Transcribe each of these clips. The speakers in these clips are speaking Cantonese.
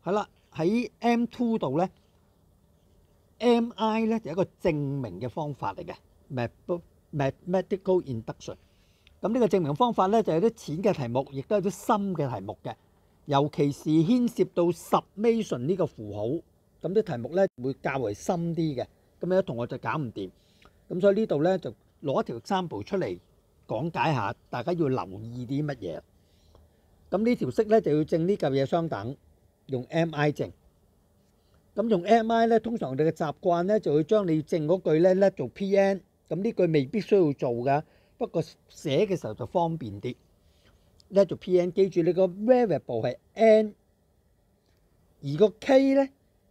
係啦，喺 M2 度咧，MI 咧就係一個證明嘅方法嚟嘅 ，mathematical induction。咁呢個證明方法咧就有啲淺嘅題目，亦都有啲深嘅題目嘅。尤其是牽涉到 summation 呢個符號，咁啲題目咧會較為深啲嘅。咁有啲同學就搞唔掂，咁所以呢度咧就攞一條example出嚟講解下，大家要留意啲乜嘢。咁呢條式咧就要證呢嚿嘢相等，用 MI 證。咁用 MI 咧，通常我哋嘅習慣咧就會將你證嗰句咧叻做 PN。咁呢句未必需要做㗎，不過寫嘅時候就方便啲。叻做 PN， 記住你個 variable 係 N， 而個 K 咧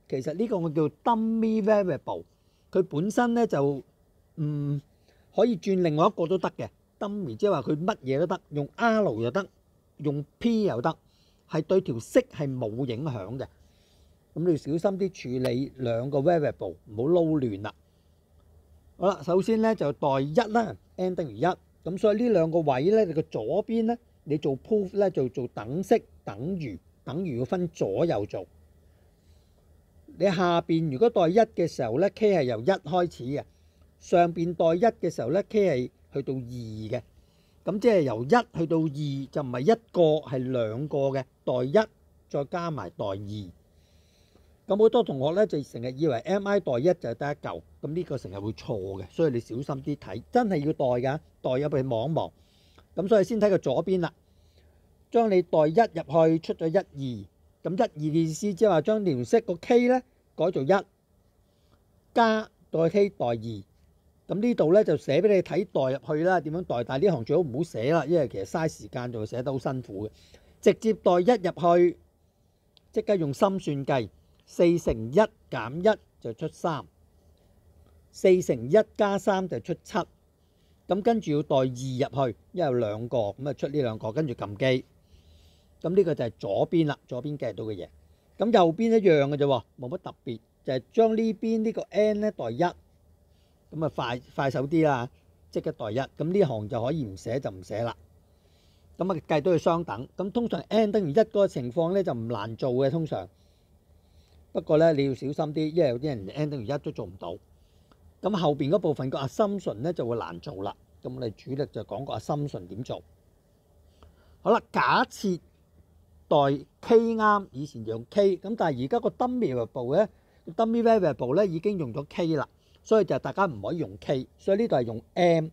其實呢個我叫 dummy variable， 佢本身咧就唔可以轉另外一個都得嘅。dummy 即係話佢乜嘢都得，用 R 又得，用 P 又得，係對條式係冇影響嘅。咁你要小心啲處理兩個 variable， 唔好撈亂啦。好啦，首先咧就代1啦 ，n 等於1，咁所以呢兩個位咧，你個左邊咧，你做 proof 咧就做等式等於要分左右做。你下邊如果代1嘅時候咧 ，k 係由1開始嘅；上邊代1嘅時候咧 ，k 係去到2嘅。咁即係由1去到2就唔係一個，係兩個嘅，代1再加埋代2。咁好多同學咧就成日以為 MI 代1就係得一嚿，咁呢個成日會錯嘅，所以你小心啲睇，真係要代㗎，代入去望一望。咁所以先睇個左邊啦，將你代1入去出咗1、2，咁1、2嘅意思即係話將條式個 K 咧改做1，加代 K 代2。咁呢度咧就寫俾你睇代入去啦，點樣代？但係呢行最好唔好寫啦，因為其實嘥時間就會寫得好辛苦嘅。直接代1入去，即刻用心算計。4乘1減1就出3，4乘1加3就出7。咁跟住要代2入去，因為有兩個，咁啊出呢兩個，跟住撳機。咁呢個就係左邊啦，左邊計到嘅嘢。咁右邊一樣嘅啫喎，冇乜特別，就係將呢邊呢個 n 咧代1，咁啊快手啲啦，即刻代1。咁呢行就可以唔寫就唔寫啦。咁啊計到佢相等。咁通常 n 等於1嗰個情況咧就唔難做嘅，通常。不過咧，你要小心啲，因為有啲人 n 等於1都做唔到。咁後邊嗰部分個 assumption 咧就會難做啦。咁我哋主力就講個 assumption 點做。好啦，假設代 K 啱，以前就用 K，咁但係而家個 dummy variable 咧已經用咗 K 啦，所以就大家唔可以用 K， 所以呢度係用 M。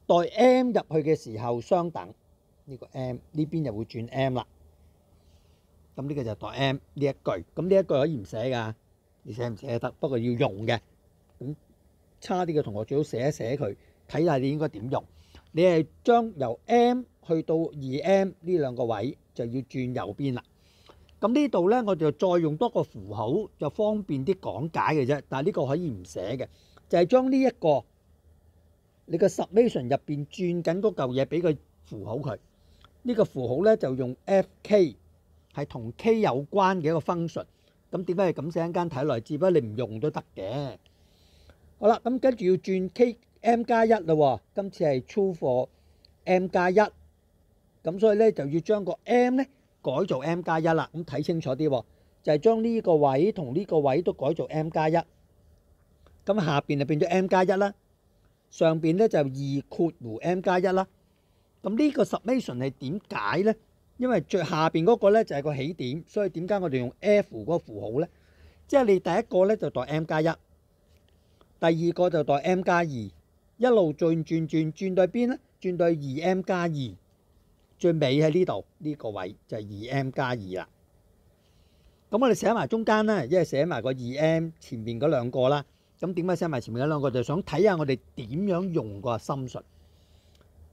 代 M 入去嘅時候相等，呢個 M 呢邊就會轉 M 啦。咁呢個就代 M 呢一句，咁呢一句可以唔寫㗎，你寫唔寫得？不過要用嘅，咁差啲嘅同學最好寫一寫佢，睇下你應該點用。你係將由 M 去到2M 呢兩個位就要轉右邊啦。咁呢度咧，我就再用多個符號，就方便啲講解嘅啫。但係呢個可以唔寫嘅，就係將呢一個你個 summation 入邊轉緊嗰嚿嘢俾個符號佢。呢個符號咧就用 FK。係同 K 有關嘅一個 function， 咁點解係咁寫？一間睇來，只不過你唔用都得嘅。好啦，咁跟住要轉 K M 加1啦喎，今次係 true for M 加1，咁所以咧就要將個 M 咧改做 M 加1啦。咁睇清楚啲喎，就係將呢個位同呢個位都改做 M 加1。咁下邊就變咗 M 加1啦，上邊咧就2括弧 M 加1啦。咁呢個 summation 係點解咧？因為最下邊嗰個咧就係個起點，所以點解我哋用 F 嗰個符號咧？即係你第一個咧就代 M 加1，第二個就代 M 加2，一路轉到邊咧？轉到 2M 加2，最尾喺呢度呢個位就係 2M 加2啦。咁我哋寫埋中間啦，因為寫埋個 2M 前面嗰兩個啦。咁點解寫埋前面嗰兩個？就想睇下我哋點樣用個 assumption。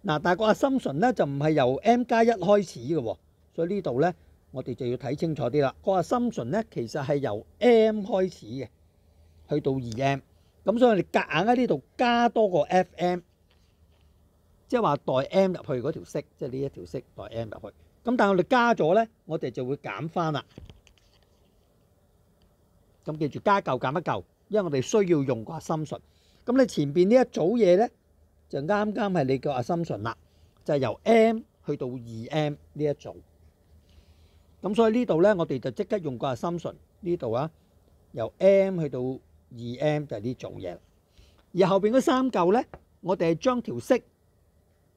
嗱，但係個 assumption 咧就唔係由 M 加1開始嘅喎，所以呢度咧我哋就要睇清楚啲啦。個 assumption 咧其實係由 M 開始嘅，去到 2M， 咁所以我哋夾硬喺呢度加多個 FM， 即係話代 M 入去嗰條式，即係呢一條式代 M 入去。咁但係我哋加咗咧，我哋就會減翻啦。咁記住加一嚿減一嚿，因為我哋需要用個 assumption。咁你前邊呢一組嘢咧？就啱啱係你個 assumption 啦，就係由 M 去到2M 呢一組。咁所以呢度咧，我哋就即刻用個 assumption 呢度啊，由 m 去到2m 就係呢種嘢。而後邊嗰3嚿咧，我哋係將條式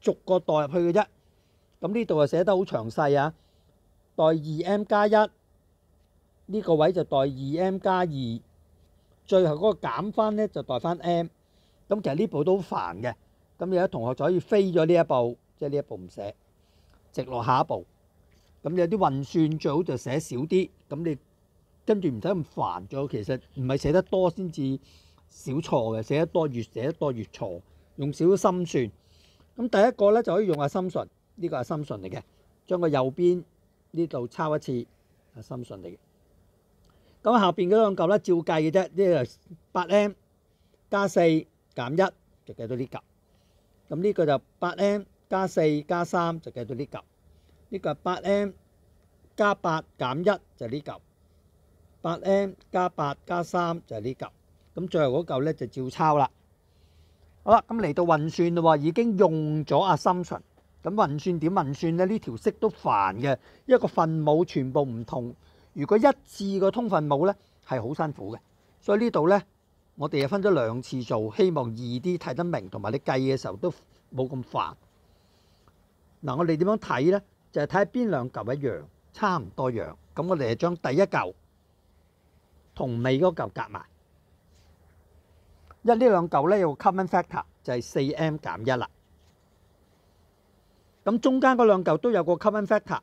逐個代入去嘅啫。咁呢度啊寫得好詳細啊，代 2m 加1，呢個位就代 2m 加2，最後嗰個減翻咧就代翻 m。咁其實呢步都好煩嘅，咁有啲同學就可以飛咗呢一步，即係呢一步唔寫，直落下一步。咁有啲運算最好就寫少啲，咁你跟住唔使咁煩咗。其實唔係寫得多先至少錯嘅，寫得多越錯，用少少心算。咁第一個咧就可以用assumption，呢個assumption嚟嘅，將個右邊呢度抄一次assumption嚟嘅。咁下邊嗰兩嚿咧照計嘅啫，呢個 8m 加4減1就計到呢嚿。咁呢個就 8m 加4加3就計到呢嚿。呢個係 8m 加8減1就係呢嚿，8m 加8加3就係呢嚿。咁最後嗰嚿咧就照抄啦。好啦，咁嚟到運算啦喎，已經用咗assumption。咁運算點運算咧？呢條式都煩嘅，因為個分母全部唔同。如果一次個通分母咧係好辛苦嘅，所以呢度咧我哋又分咗2次做，希望易啲睇得明，同埋你計嘅時候都冇咁煩。嗱，我哋點樣睇咧？就係睇下邊兩嚿一樣，差唔多樣。咁我哋就將第一嚿同尾嗰嚿夾埋。呢兩嚿咧有個 common factor 就係 4m 減1啦。咁中間嗰兩嚿都有個 common factor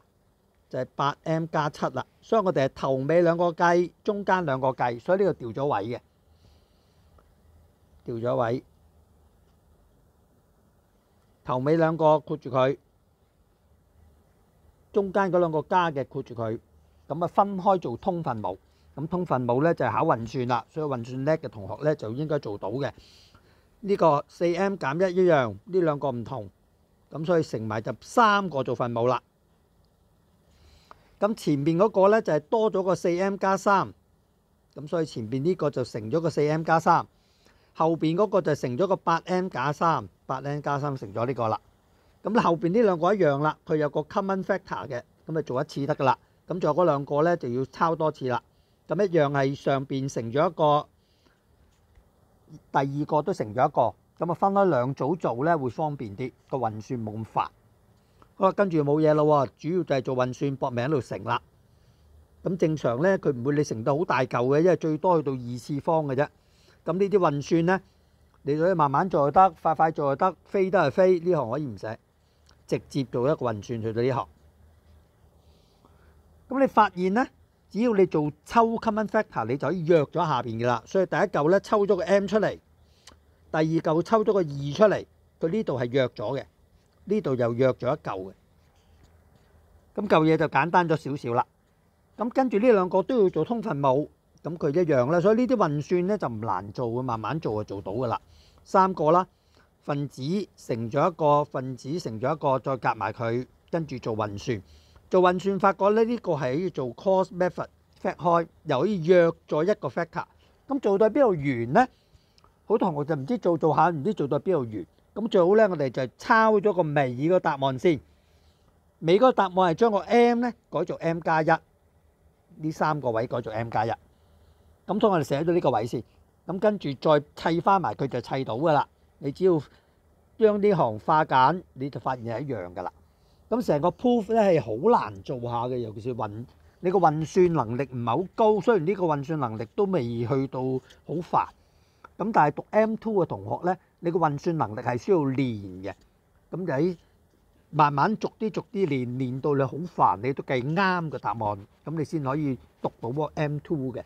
就係 8m 加7啦。所以我哋係頭尾兩個計，中間兩個計，所以呢個調咗位嘅，調咗位。頭尾兩個括住佢。中間嗰兩個加嘅括住佢，咁啊分開做通分母。咁通分母咧就係考運算啦，所以運算叻嘅同學咧就應該做到嘅。呢個 4m 減1一樣，呢兩個唔同，咁所以乘埋就3個做分母啦。咁前面嗰個咧就係多咗個 4m 加3，咁所以前邊呢個就乘咗個 4m 加3，後邊嗰個就乘咗個 8m 加3，8m 加3乘咗呢個啦。咁後邊呢兩個一樣啦，佢有個 common factor 嘅，咁咪做一次得噶啦。咁仲有嗰兩個咧就要抄多次啦。咁一樣係上邊乘咗一個，第二個都乘咗一個，咁啊分開兩組做咧會方便啲，個運算冇咁煩。好啦，跟住冇嘢咯，主要就係做運算搏命喺度乘啦。咁正常咧佢唔會你乘到好大嚿嘅，因為最多去到2次方嘅啫。咁呢啲運算咧，你可以慢慢做就得，快快做就得，飛得係飛，呢行可以唔使。直接做一個運算去到呢行，咁你發現咧，只要你做抽 common factor，你就可以約咗下邊嘅啦。所以第一嚿咧抽咗個 m 出嚟，第二嚿抽咗個2出嚟，佢呢度係約咗嘅，呢度又約咗一嚿嘅。咁嚿嘢就簡單咗少少啦。咁跟住呢兩個都要做通分母，咁佢一樣啦。所以呢啲運算咧就唔難做嘅，慢慢做就做到噶啦。3個啦。分子乘咗一個，分子乘咗一個，再夾埋佢，跟住做運算。做運算發覺咧，呢個係要做 cross method fact 開，又可以約咗一個 factor。咁做到邊度完咧？好多同學就唔知做下，唔知做到邊度完。咁最好咧，我哋就抄咗個尾個答案先。尾嗰個答案係將個 m 咧改做 m 加1，呢3個位改做 m 加1。咁所以我哋寫咗呢個位先。咁跟住再砌翻埋佢就砌到噶啦。你只要將呢行化簡，你就發現係一樣噶啦。咁成個 proof 咧係好難做下嘅，尤其是你個運算能力唔係好高。雖然呢個運算能力都未去到好煩，咁但係讀 M2 嘅同學咧，你個運算能力係需要練嘅。咁就喺慢慢逐啲練到你好煩，你都計啱個答案，咁你先可以讀到個 M2 嘅。